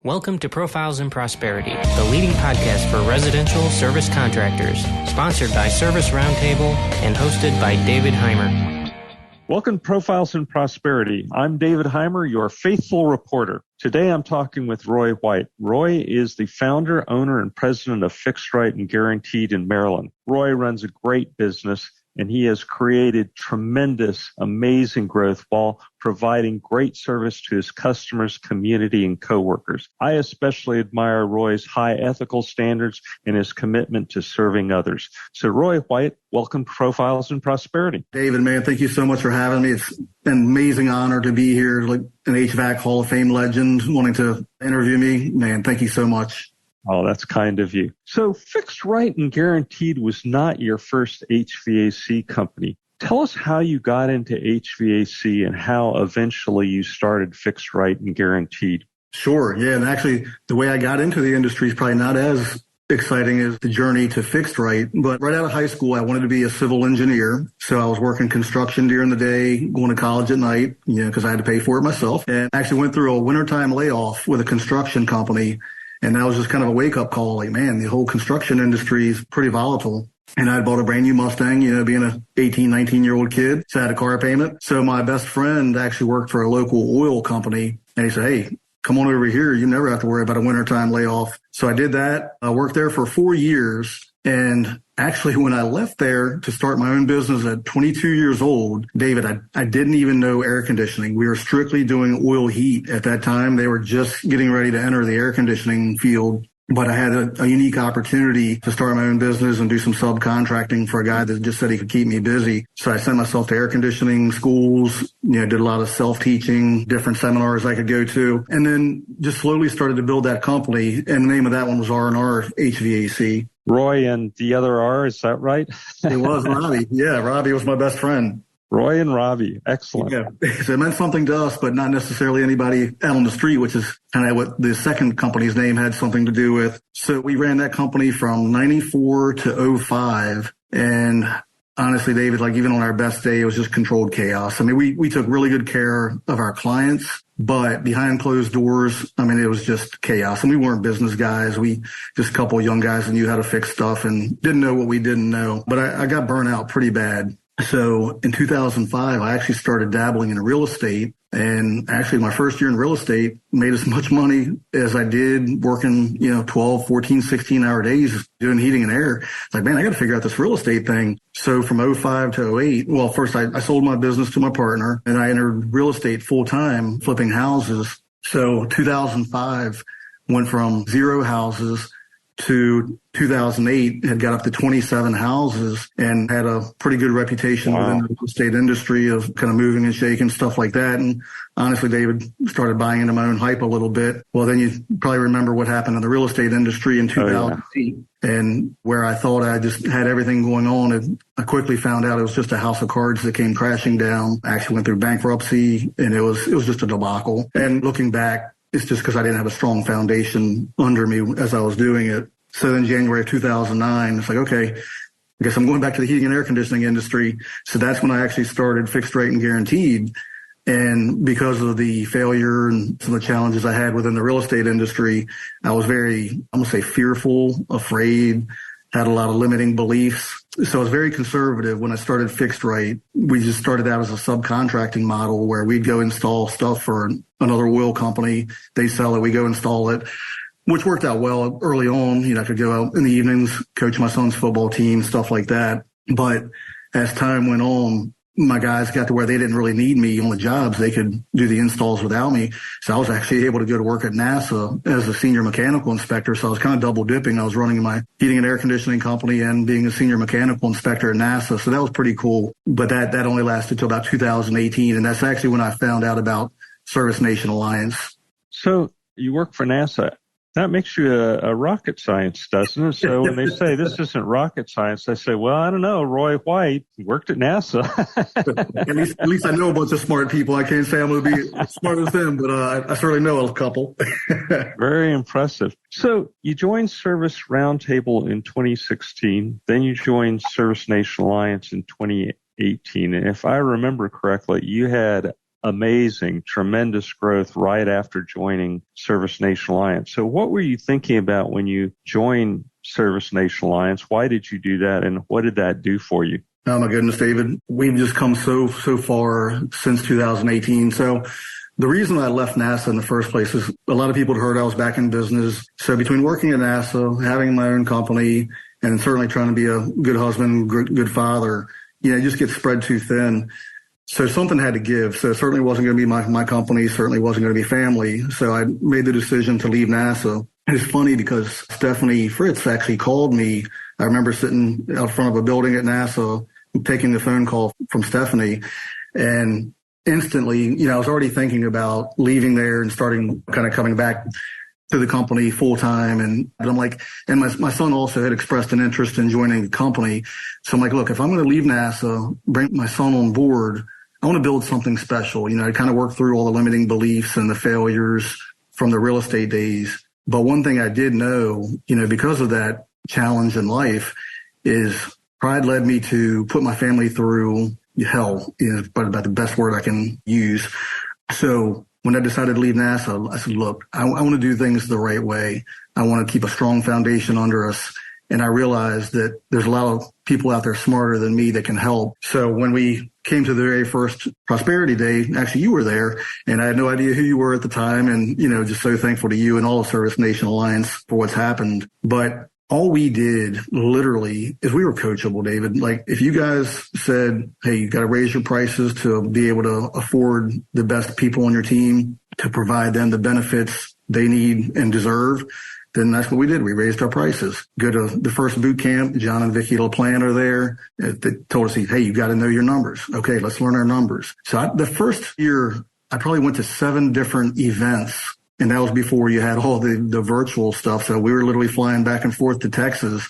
Welcome to Profiles in Prosperity, the leading podcast for residential service contractors, sponsored by Service Roundtable and hosted by David Heimer. Welcome to Profiles in Prosperity. I'm David Heimer, your faithful reporter. Today I'm talking with Roy White. Roy is the founder, owner, and president of Fixed Right and Guaranteed in Maryland. Roy runs a great business, and he has created tremendous, amazing growth while providing great service to his customers, community, and coworkers. I especially admire Roy's high ethical standards and his commitment to serving others. So Roy White, welcome to Profiles in Prosperity. David, man, thank you so much for having me. It's an amazing honor to be here, like an HVAC Hall of Fame legend wanting to interview me. Man, thank you so much. Oh, that's kind of you. So Fixed Right and Guaranteed was not your first HVAC company. Tell us how you got into HVAC and how eventually you started Fixed Right and Guaranteed. Sure. Yeah. And actually, the way I got into the industry is probably not as exciting as the journey to Fixed Right. But right out of high school, I wanted to be a civil engineer. So I was working construction during the day, going to college at night, because I had to pay for it myself. And actually went through a wintertime layoff with a construction company. And that was just kind of a wake-up call, like, man, the whole construction industry is pretty volatile. And I had bought a brand new Mustang, being an 18, 19-year-old kid. So I had a car payment. So my best friend actually worked for a local oil company. And he said, hey, come on over here. You never have to worry about a wintertime layoff. So I did that. I worked there for 4 years. And actually, when I left there to start my own business at 22 years old, David, I didn't even know air conditioning. We were strictly doing oil heat at that time. They were just getting ready to enter the air conditioning field. But I had a unique opportunity to start my own business and do some subcontracting for a guy that just said he could keep me busy. So I sent myself to air conditioning schools, did a lot of self-teaching, different seminars I could go to, and then just slowly started to build that company. And the name of that one was R&R HVAC. Roy and the other R, is that right? It was Robbie. Yeah, Robbie was my best friend. Roy and Robbie. Excellent. Yeah. So it meant something to us, but not necessarily anybody out on the street, which is kind of what the second company's name had something to do with. So we ran that company from 94 to 05. And honestly, David, like even on our best day, it was just controlled chaos. I mean, we took really good care of our clients, but behind closed doors, I mean, it was just chaos. And we weren't business guys. We just a couple of young guys that knew how to fix stuff and didn't know what we didn't know. But I got burnt out pretty bad. So in 2005, I actually started dabbling in real estate. And actually, my first year in real estate made as much money as I did working, 12, 14, 16-hour days doing heating and air. It's like, man, I got to figure out this real estate thing. So from 05 to 08, well, first I sold my business to my partner and I entered real estate full time, flipping houses. So 2005 went from 0 houses to 2008, had got up to 27 houses and had a pretty good reputation within the real estate industry of kind of moving and shaking, stuff like that. And honestly, David, started buying into my own hype a little bit. Well, then you probably remember what happened in the real estate industry in 2008 and where I thought I just had everything going on. And I quickly found out it was just a house of cards that came crashing down. I actually went through bankruptcy and it was just a debacle. And looking back, it's just because I didn't have a strong foundation under me as I was doing it. So then January of 2009, it's like, okay, I guess I'm going back to the heating and air conditioning industry. So that's when I actually started Fixed Rate and Guaranteed. And because of the failure and some of the challenges I had within the real estate industry, I was very, I'm going to say fearful, afraid, had a lot of limiting beliefs. So I was very conservative when I started Fixed Right. We just started out as a subcontracting model where we'd go install stuff for another oil company. They sell it, we go install it, which worked out well early on. I could go out in the evenings, coach my son's football team, stuff like that. But as time went on, my guys got to where they didn't really need me on the jobs. They could do the installs without me. So I was actually able to go to work at NASA as a senior mechanical inspector. So I was kind of double dipping. I was running my heating and air conditioning company and being a senior mechanical inspector at NASA. So that was pretty cool. But that only lasted till about 2018. And that's actually when I found out about Service Nation Alliance. So you work for NASA. That makes you a rocket science, doesn't it? So when they say this isn't rocket science, they say, well, I don't know, Roy White worked at NASA. at least I know a bunch of smart people. I can't say I'm going to be as smart as them, but I certainly know a couple. Very impressive. So you joined Service Roundtable in 2016. Then you joined Service Nation Alliance in 2018. And if I remember correctly, you had amazing, tremendous growth right after joining Service Nation Alliance. So what were you thinking about when you joined Service Nation Alliance? Why did you do that, and what did that do for you? Oh my goodness, David. We've just come so far since 2018. So the reason I left NASA in the first place is a lot of people had heard I was back in business. So between working at NASA, having my own company, and certainly trying to be a good husband, good father, you just get spread too thin. So something had to give. So it certainly wasn't going to be my company, certainly wasn't going to be family. So I made the decision to leave NASA. And it's funny because Stephanie Fritz actually called me. I remember sitting out front of a building at NASA, taking the phone call from Stephanie, and instantly, I was already thinking about leaving there and starting kind of coming back to the company full time. And I'm like, and my son also had expressed an interest in joining the company. So I'm like, look, if I'm going to leave NASA, bring my son on board, I want to build something special. I kind of worked through all the limiting beliefs and the failures from the real estate days. But one thing I did know, because of that challenge in life, is pride led me to put my family through hell, but about the best word I can use. So when I decided to leave NASA, I said, look, I want to do things the right way. I want to keep a strong foundation under us. And I realized that there's a lot of people out there smarter than me that can help. So when we came to the very first Prosperity Day, actually you were there, and I had no idea who you were at the time. And, just so thankful to you and all of Service Nation Alliance for what's happened. But all we did literally is we were coachable, David. Like if you guys said, hey, you got to raise your prices to be able to afford the best people on your team, to provide them the benefits they need and deserve, then that's what we did. We raised our prices. Go to the first boot camp. John and Vicki LaPlante are there. They told us, hey, you got to know your numbers. Okay, let's learn our numbers. So the first year, I probably went to 7 different events. And that was before you had all the virtual stuff. So we were literally flying back and forth to Texas.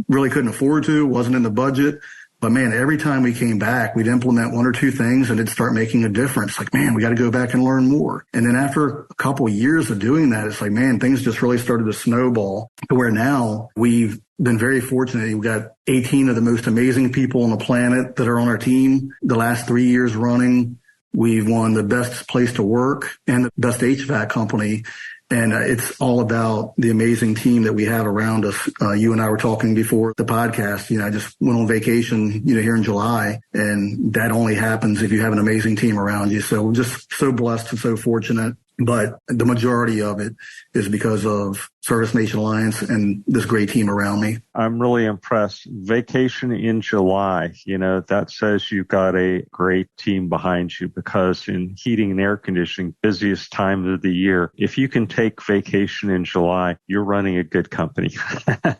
Really couldn't afford to, wasn't in the budget. But man, every time we came back, we'd implement 1 or 2 things and it'd start making a difference. Like, man, we got to go back and learn more. And then after a couple of years of doing that, it's like, man, things just really started to snowball to where now we've been very fortunate. We've got 18 of the most amazing people on the planet that are on our team. The last 3 years running, we've won the best place to work and the best HVAC company. And it's all about the amazing team that we have around us. You and I were talking before the podcast. I just went on vacation, here in July, and that only happens if you have an amazing team around you. So we're just so blessed and so fortunate. But the majority of it is because of Service Nation Alliance and this great team around me. I'm really impressed. Vacation in July, that says you've got a great team behind you, because in heating and air conditioning, busiest time of the year, if you can take vacation in July, you're running a good company.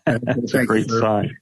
That's a great sign.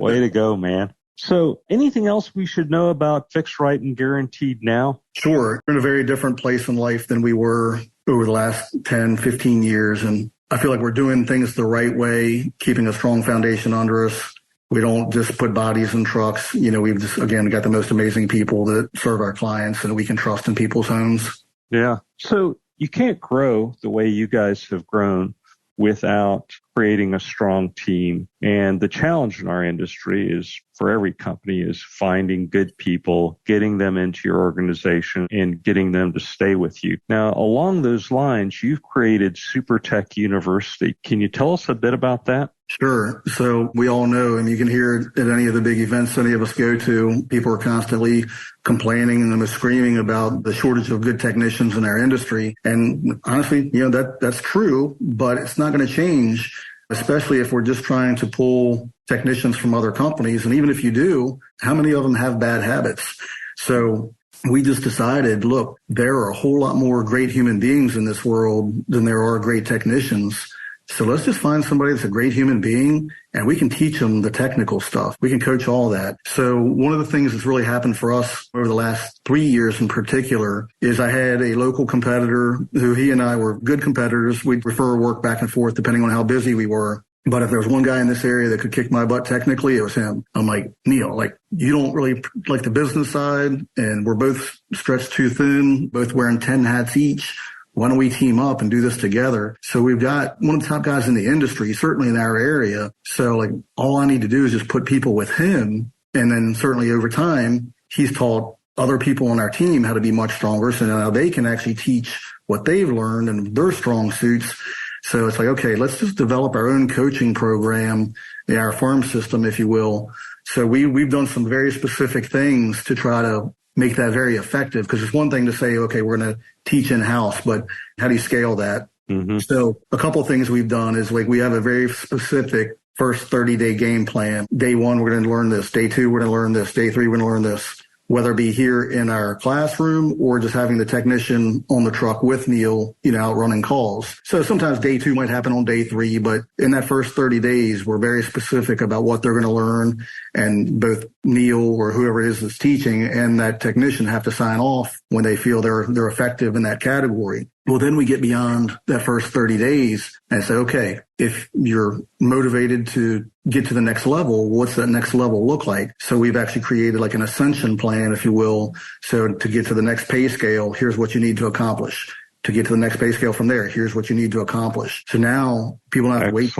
Way to go, man. So anything else we should know about Fixed Right and Guaranteed now? Sure. We're in a very different place in life than we were over the last 10, 15 years. And I feel like we're doing things the right way, keeping a strong foundation under us. We don't just put bodies in trucks. We've just, again, got the most amazing people that serve our clients and we can trust in people's homes. Yeah. So you can't grow the way you guys have grown without creating a strong team. And the challenge in our industry is, for every company, is finding good people, getting them into your organization, and getting them to stay with you. Now, along those lines, you've created SuperTech University. Can you tell us a bit about that? Sure. So we all know, and you can hear it at any of the big events any of us go to, people are constantly complaining and screaming about the shortage of good technicians in our industry. And honestly, that's true, but it's not going to change, especially if we're just trying to pull technicians from other companies. And even if you do, how many of them have bad habits? So we just decided, look, there are a whole lot more great human beings in this world than there are great technicians. So let's just find somebody that's a great human being and we can teach them the technical stuff. We can coach all that. So one of the things that's really happened for us over the last 3 years in particular is I had a local competitor who he and I were good competitors. We'd refer work back and forth depending on how busy we were. But if there was one guy in this area that could kick my butt technically, it was him. I'm like, Neil, you don't really like the business side and we're both stretched too thin, both wearing 10 hats each. Why don't we team up and do this together? So we've got one of the top guys in the industry, certainly in our area. So all I need to do is just put people with him. And then certainly over time, he's taught other people on our team how to be much stronger. So now they can actually teach what they've learned and their strong suits. So it's like, okay, let's just develop our own coaching program, our farm system, if you will. So we've done some very specific things to try to make that very effective, because it's one thing to say, okay, we're going to teach in-house, but how do you scale that? Mm-hmm. So a couple of things we've done is like we have a very specific first 30-day game plan. Day 1, we're going to learn this. Day 2, we're going to learn this. Day 3, we're going to learn this. Whether it be here in our classroom or just having the technician on the truck with Neil, out running calls. So sometimes day 2 might happen on day 3, but in that first 30 days, we're very specific about what they're going to learn. And both Neil or whoever it is that's teaching and that technician have to sign off when they feel they're effective in that category. Well, then we get beyond that first 30 days and say, okay, if you're motivated to get to the next level, what's that next level look like? So we've actually created like an ascension plan, if you will. So to get to the next pay scale, here's what you need to accomplish. To get to the next pay scale from there, here's what you need to accomplish. So now people don't have to wait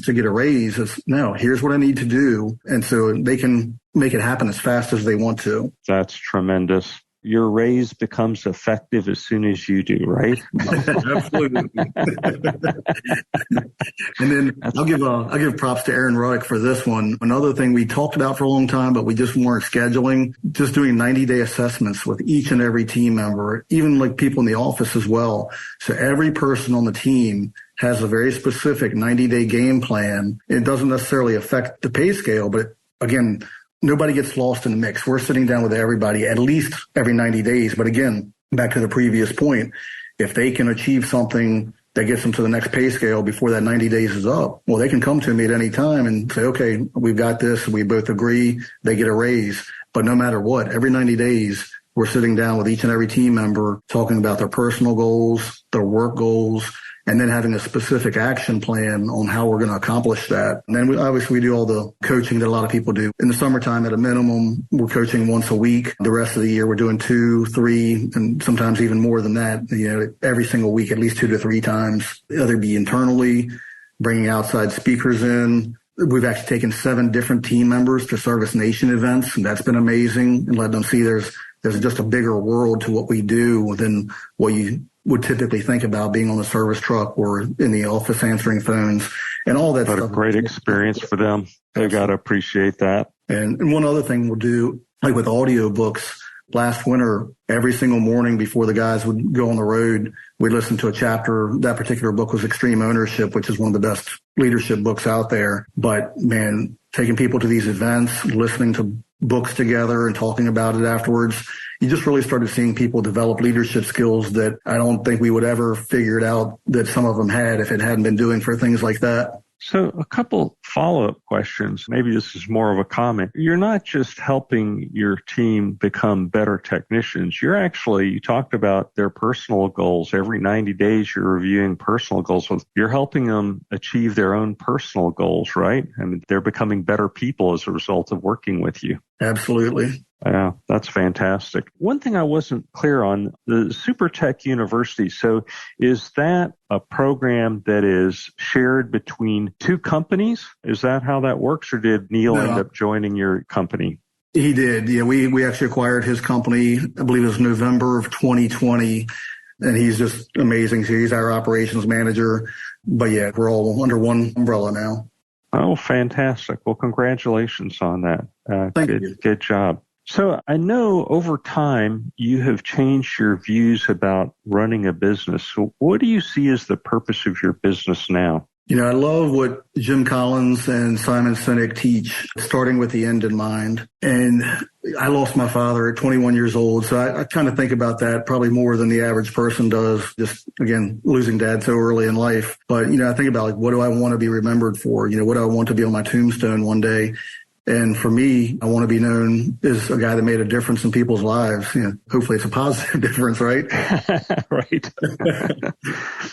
to get a raise. It's no, here's what I need to do. And so they can make it happen as fast as they want to. That's tremendous. Your raise becomes effective as soon as you do, right? Absolutely. And then I'll give props to Aaron Ruddick for this one. Another thing we talked about for a long time, but we just weren't scheduling, just doing 90-day assessments with each and every team member, even like people in the office as well. So every person on the team has a very specific 90-day game plan. It doesn't necessarily affect the pay scale, but again, nobody gets lost in the mix. We're sitting down with everybody at least every 90 days. But again, back to the previous point, if they can achieve something that gets them to the next pay scale before that 90 days is up, well, they can come to me at any time and say, okay, we've got this. We both agree. They get a raise. But no matter what, every 90 days, we're sitting down with each and every team member talking about their personal goals, their work goals, and then having a specific action plan on how we're going to accomplish that. And then we do all the coaching that a lot of people do. In the summertime, at a minimum, we're coaching once a week. The rest of the year, we're doing 2, 3, and sometimes even more than that, every single week, at least 2 to 3 times, either be internally, bringing outside speakers in. We've actually taken 7 different team members to Service Nation events, and that's been amazing, and let them see there's just a bigger world to what we do than what you would typically think about being on the service truck or in the office answering phones and all that stuff. What a great experience for them. They got to appreciate that. And one other thing we'll do, like with audio books, last winter, every single morning before the guys would go on the road, we'd listen to a chapter. That particular book was Extreme Ownership, which is one of the best leadership books out there. But man, taking people to these events, listening to books together and talking about it afterwards, you just really started seeing people develop leadership skills that I don't think we would ever figured out that some of them had if it hadn't been doing for things like that. So a couple follow-up questions. Maybe this is more of a comment. You're not just helping your team become better technicians. You talked about their personal goals. Every 90 days, you're reviewing personal goals. You're helping them achieve their own personal goals, right? I mean, they're becoming better people as a result of working with you. Absolutely. Yeah, that's fantastic. One thing I wasn't clear on, the Super Tech University. So is that a program that is shared between 2 companies? Is that how that works? Or did Neil end up joining your company? He did. Yeah, we actually acquired his company, I believe it was November of 2020. And he's just amazing. So he's our operations manager. But yeah, we're all under one umbrella now. Oh, fantastic. Well, congratulations on that. Thank you. Good job. So I know over time you have changed your views about running a business. So what do you see as the purpose of your business now? I love what Jim Collins and Simon Sinek teach, starting with the end in mind. And I lost my father at 21 years old. So I kind of think about that probably more than the average person does, just, again, losing dad so early in life. But, I think about what do I want to be remembered for? What do I want to be on my tombstone one day? And for me, I want to be known as a guy that made a difference in people's lives. Hopefully it's a positive difference, right? Right. But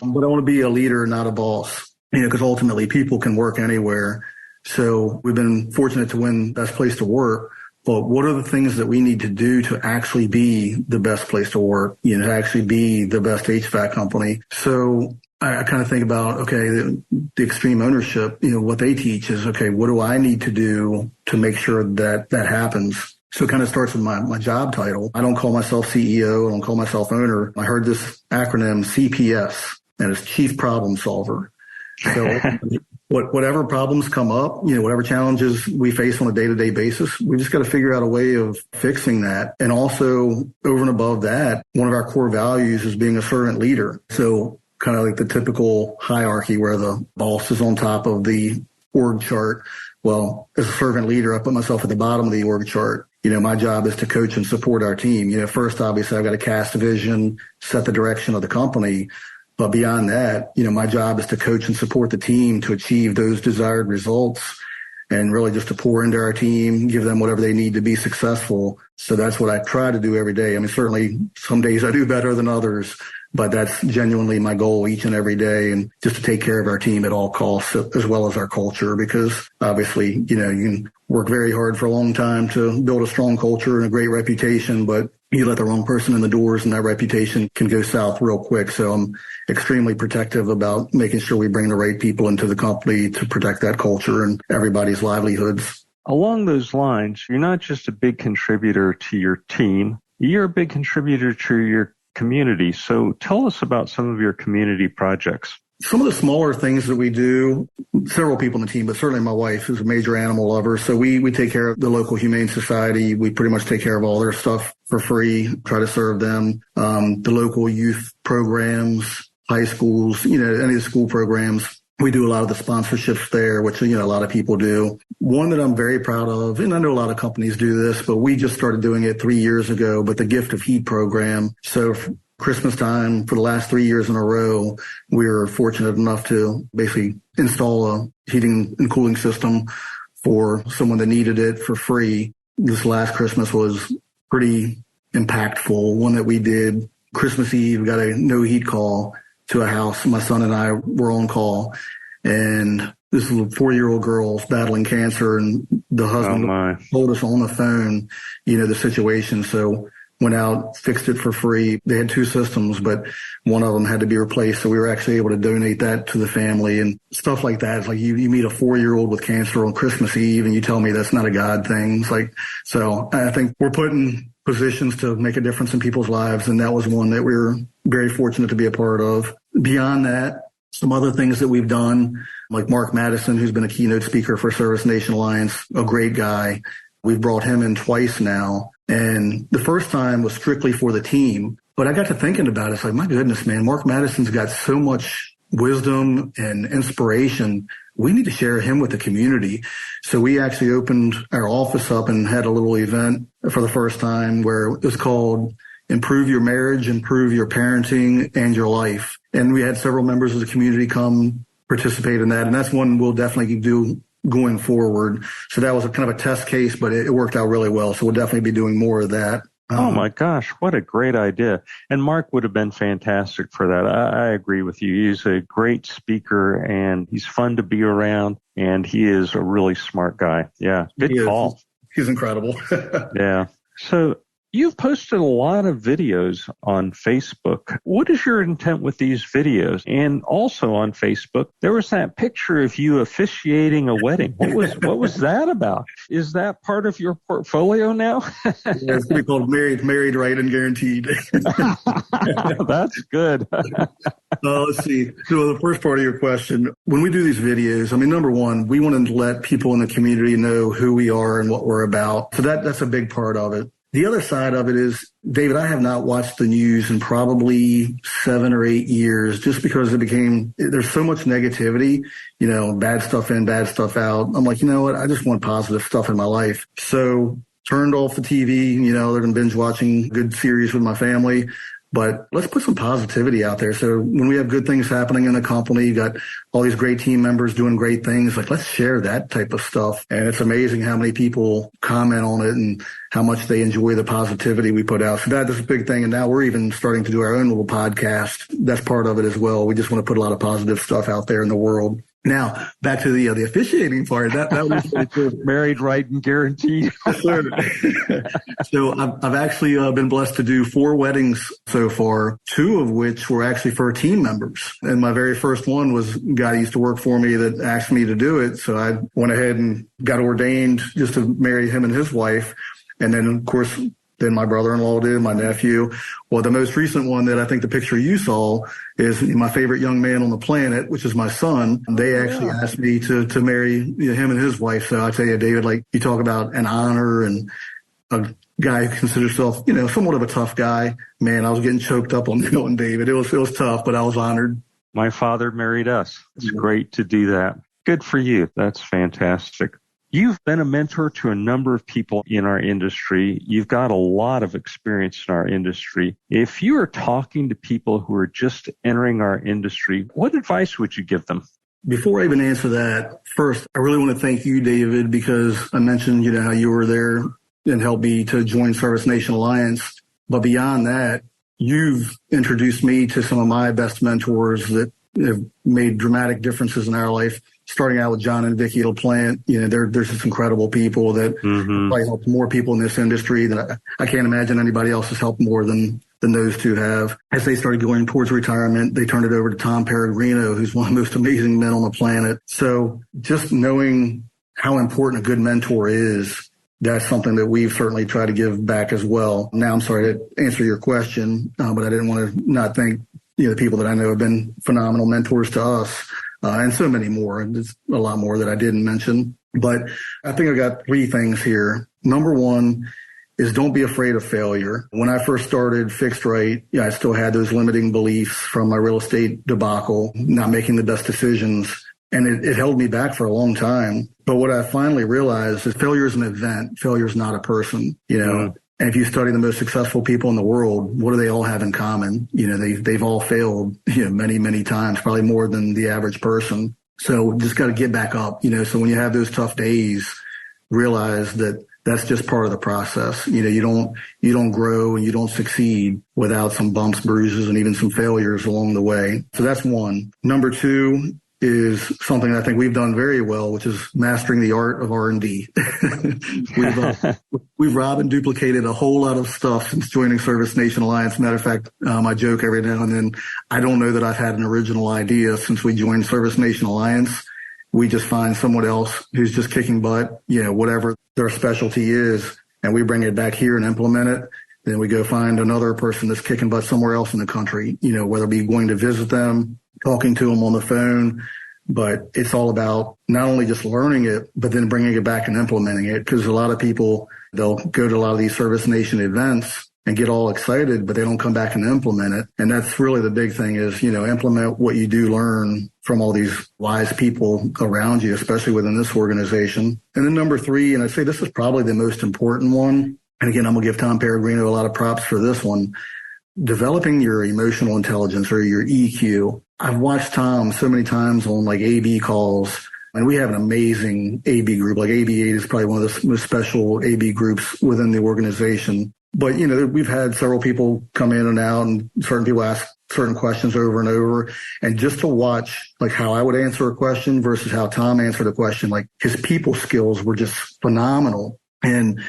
I want to be a leader, not a boss, because ultimately people can work anywhere. So we've been fortunate to win Best Place to Work. But what are the things that we need to do to actually be the best place to work, to actually be the best HVAC company? So I kind of think about, okay, the extreme ownership, what they teach is, okay, what do I need to do to make sure that happens? So it kind of starts with my job title. I don't call myself CEO. I don't call myself owner. I heard this acronym CPS, and it's Chief Problem Solver. So whatever problems come up, whatever challenges we face on a day-to-day basis, we just got to figure out a way of fixing that. And also over and above that, one of our core values is being a servant leader. So kind of like the typical hierarchy where the boss is on top of the org chart. Well, as a servant leader, I put myself at the bottom of the org chart. My job is to coach and support our team. First, obviously, I've got to cast a vision, set the direction of the company. But beyond that, my job is to coach and support the team to achieve those desired results and really just to pour into our team, give them whatever they need to be successful. So that's what I try to do every day. I mean, certainly some days I do better than others, but that's genuinely my goal each and every day, and just to take care of our team at all costs, as well as our culture, because obviously, you can work very hard for a long time to build a strong culture and a great reputation, but you let the wrong person in the doors and that reputation can go south real quick. So I'm extremely protective about making sure we bring the right people into the company to protect that culture and everybody's livelihoods. Along those lines, you're not just a big contributor to your team, you're a big contributor to your community. So tell us about some of your community projects. Some of the smaller things that we do, several people in the team, but certainly my wife is a major animal lover. So we take care of the local humane society. We pretty much take care of all their stuff for free, try to serve them. The local youth programs, high schools, any of the school programs. We do a lot of the sponsorships there, which, a lot of people do. One that I'm very proud of, and I know a lot of companies do this, but we just started doing it 3 years ago, but the Gift of Heat program. So Christmas time, for the last 3 years in a row, we were fortunate enough to basically install a heating and cooling system for someone that needed it for free. This last Christmas was pretty impactful. One that we did Christmas Eve, we got a no heat call to a house. My son and I were on call, and this little 4-year-old girl's battling cancer, and the husband told us on the phone, the situation. So went out, fixed it for free. They had 2 systems, but one of them had to be replaced. So we were actually able to donate that to the family and stuff like that. It's like you meet a 4-year-old with cancer on Christmas Eve and you tell me that's not a God thing. It's like, so I think we're put in positions to make a difference in people's lives. And that was one that we were very fortunate to be a part of. Beyond that, some other things that we've done, like Mark Madison, who's been a keynote speaker for Service Nation Alliance, a great guy. We've brought him in twice now. And the first time was strictly for the team. But I got to thinking about it. It's like, my goodness, man, Mark Madison's got so much wisdom and inspiration. We need to share him with the community. So we actually opened our office up and had a little event for the first time where it was called Improve Your Marriage, Improve Your Parenting and Your Life. And we had several members of the community come participate in that. And that's one we'll definitely do going forward. So that was a kind of a test case, but it worked out really well. So we'll definitely be doing more of that. Oh my gosh, what a great idea. And Mark would have been fantastic for that. I agree with you. He's a great speaker and he's fun to be around, and he is a really smart guy. Yeah, good call. He's incredible. Yeah. So you've posted a lot of videos on Facebook. What is your intent with these videos? And also on Facebook, there was that picture of you officiating a wedding. What was that about? Is that part of your portfolio now? Yeah, it's going to be called Married, Right, and Guaranteed. That's good. Let's see. So the first part of your question, when we do these videos, number one, we want to let people in the community know who we are and what we're about. So that's a big part of it. The other side of it is, David, I have not watched the news in probably 7 or 8 years, just because there's so much negativity, bad stuff in, bad stuff out. I'm like, you know what? I just want positive stuff in my life. So turned off the TV, they're going to binge watching good series with my family. But let's put some positivity out there. So when we have good things happening in the company, you got all these great team members doing great things, like let's share that type of stuff. And it's amazing how many people comment on it and how much they enjoy the positivity we put out. So that is a big thing. And now we're even starting to do our own little podcast. That's part of it as well. We just want to put a lot of positive stuff out there in the world. Now, back to the officiating part. That was really cool. Married, right, and guaranteed. So I've actually been blessed to do 4 weddings so far, 2 of which were actually for team members. And my very first one was a guy who used to work for me that asked me to do it. So I went ahead and got ordained just to marry him and his wife. And then, of course, then my brother-in-law did, my nephew. Well, the most recent one that I think the picture you saw is my favorite young man on the planet, which is my son. They actually asked me to marry him and his wife. So I tell you, David, like you talk about an honor and a guy who considers himself, somewhat of a tough guy. Man, I was getting choked up on David. It was tough, but I was honored. My father married us. It's great to do that. Good for you. That's fantastic. You've been a mentor to a number of people in our industry. You've got a lot of experience in our industry. If you are talking to people who are just entering our industry, what advice would you give them? Before I even answer that, first, I really want to thank you, David, because I mentioned, how you were there and helped me to join Service Nation Alliance. But beyond that, you've introduced me to some of my best mentors that have made dramatic differences in our life. Starting out with John and Vicki LaPlante, they're just incredible people that probably helped more people in this industry that I can't imagine anybody else has helped more than those two have. As they started going towards retirement, they turned it over to Tom Peregrino, who's one of the most amazing men on the planet. So just knowing how important a good mentor is, that's something that we've certainly tried to give back as well. Now, I'm sorry to answer your question, but I didn't want to not thank the people that I know have been phenomenal mentors to us. And so many more. There's a lot more that I didn't mention. But I think I got 3 things here. Number one is don't be afraid of failure. When I first started Fixed Right, I still had those limiting beliefs from my real estate debacle, not making the best decisions. And it held me back for a long time. But what I finally realized is failure is an event. Failure is not a person, And if you study the most successful people in the world, what do they all have in common? They've all failed, many, many times, probably more than the average person. So just got to get back up, So when you have those tough days, realize that that's just part of the process. You don't grow and you don't succeed without some bumps, bruises, and even some failures along the way. So that's one. Number 2 is something I think we've done very well, which is mastering the art of R&D. We've robbed and duplicated a whole lot of stuff since joining Service Nation Alliance. Matter of fact, I joke every now and then, I don't know that I've had an original idea since we joined Service Nation Alliance. We just find someone else who's just kicking butt, whatever their specialty is, and we bring it back here and implement it. Then we go find another person that's kicking butt somewhere else in the country, whether it be going to visit them, talking to them on the phone. But it's all about not only just learning it, but then bringing it back and implementing it. Because a lot of people, they'll go to a lot of these Service Nation events and get all excited, but they don't come back and implement it. And that's really the big thing is, implement what you do learn from all these wise people around you, especially within this organization. And then number 3, and I'd say this is probably the most important one. And again, I'm going to give Tom Peregrino a lot of props for this one. Developing your emotional intelligence or your EQ. I've watched Tom so many times on like AB calls, and we have an amazing AB group. Like AB8 is probably one of the most special AB groups within the organization. But, we've had several people come in and out, and certain people ask certain questions over and over. And just to watch like how I would answer a question versus how Tom answered a question, like his people skills were just phenomenal. And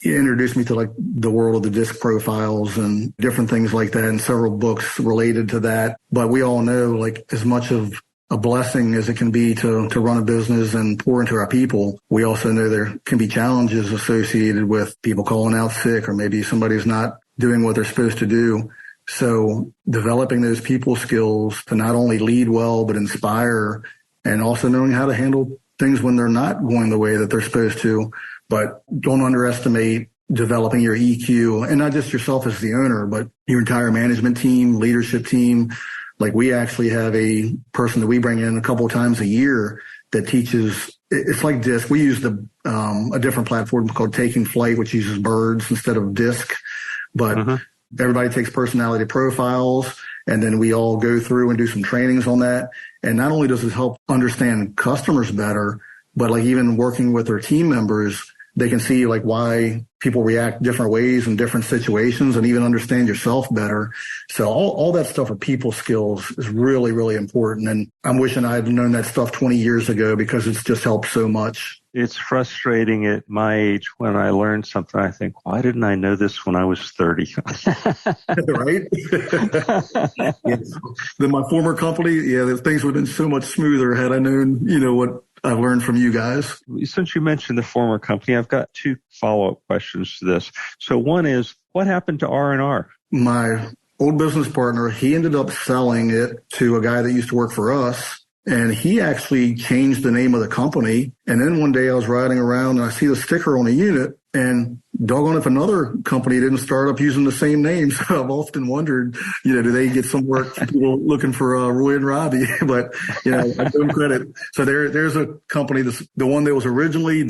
he introduced me to like the world of the disc profiles and different things like that, and several books related to that. But we all know, like, as much of a blessing as it can be to run a business and pour into our people, we also know there can be challenges associated with people calling out sick, or maybe somebody's not doing what they're supposed to do. So developing those people skills to not only lead well, but inspire, and also knowing how to handle things when they're not going the way that they're supposed to. But don't underestimate developing your EQ, and not just yourself as the owner, but your entire management team, leadership team. Like, we actually have a person that we bring in a couple of times a year that teaches. It's like DISC. We use a different platform called Taking Flight, which uses birds instead of DISC. But everybody takes personality profiles, and then we all go through and do some trainings on that. And not only does it help understand customers better, but like even working with their team members, they can see like why people react different ways in different situations, and even understand yourself better. So all that stuff of people skills is really, really important. And I'm wishing I had known that stuff 20 years ago, because it's just helped so much. It's frustrating at my age when I learn something. I think, why didn't I know this when I was 30? Right? Yes. Then my former company, things would have been so much smoother had I known, what I've learned from you guys. Since you mentioned the former company, I've got two follow-up questions to this. So one is, what happened to R&R? My old business partner, he ended up selling it to a guy that used to work for us. And he actually changed the name of the company. And then one day I was riding around and I see the sticker on a unit, and doggone if another company didn't start up using the same name. So I've often wondered, do they get some work people looking for Roy and Robbie? But, I give them credit. So there's a company, the one that was originally,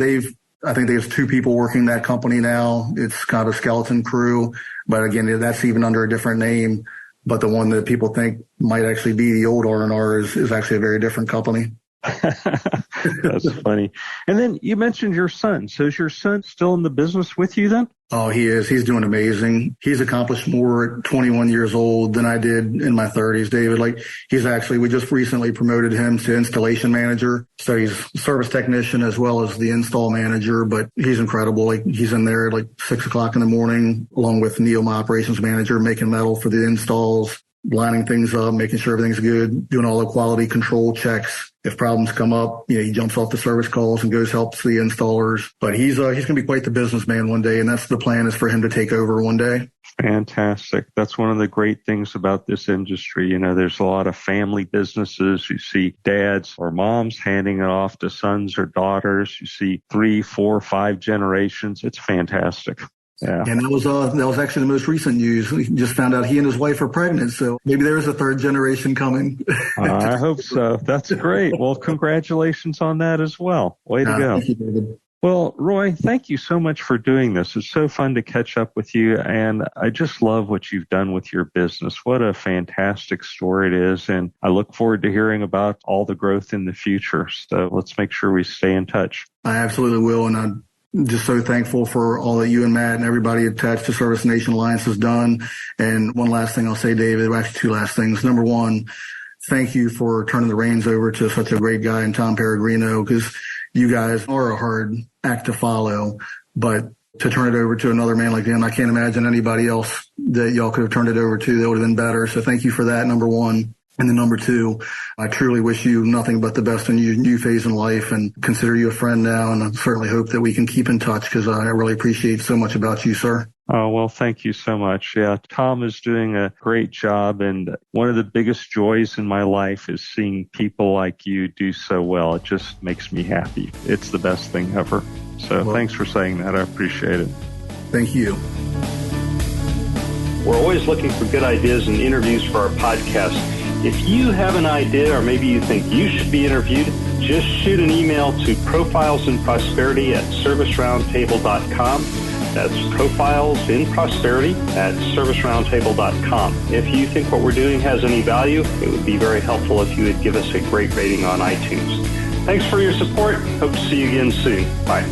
I think there's two people working that company now. It's kind of a skeleton crew. But again, that's even under a different name. But the one that people think might actually be the old R&R is actually a very different company. That's funny. And then you mentioned your son. So is your son still in the business with you then? Oh, he is. He's doing amazing. He's accomplished more at 21 years old than I did in my 30s, David. We just recently promoted him to installation manager. So he's service technician as well as the install manager, but he's incredible. He's in there at 6 o'clock in the morning, along with Neil, my operations manager, making metal for the installs, lining things up, making sure everything's good, doing all the quality control checks. If problems come up, he jumps off the service calls and goes helps the installers. But he's going to be quite the businessman one day, and that's the plan, is for him to take over one day. Fantastic. That's one of the great things about this industry. There's a lot of family businesses. You see dads or moms handing it off to sons or daughters. You see 3, 4, 5 generations. It's fantastic. Yeah. And that was actually the most recent news. We just found out he and his wife are pregnant. So maybe there is a third generation coming. I hope so. That's great. Well, congratulations on that as well. Way to go. Thank you, David. Well, Roy, thank you so much for doing this. It's so fun to catch up with you. And I just love what you've done with your business. What a fantastic story it is. And I look forward to hearing about all the growth in the future. So let's make sure we stay in touch. I absolutely will. And I'm just so thankful for all that you and Matt and everybody attached to Service Nation Alliance has done. And one last thing I'll say, David, actually two last things. Number one, thank you for turning the reins over to such a great guy in Tom Peregrino, because you guys are a hard act to follow. But to turn it over to another man like him, I can't imagine anybody else that y'all could have turned it over to that would have been better. So thank you for that, number one. And then number two, I truly wish you nothing but the best in your new phase in life, and consider you a friend now. And I certainly hope that we can keep in touch, because I really appreciate so much about you, sir. Oh, well, thank you so much. Yeah, Tom is doing a great job. And one of the biggest joys in my life is seeing people like you do so well. It just makes me happy. It's the best thing ever. So thanks for saying that. I appreciate it. Thank you. We're always looking for good ideas and interviews for our podcast. If you have an idea, or maybe you think you should be interviewed, just shoot an email to profilesinprosperity@serviceroundtable.com. That's profilesinprosperity@serviceroundtable.com. If you think what we're doing has any value, it would be very helpful if you would give us a great rating on iTunes. Thanks for your support. Hope to see you again soon. Bye.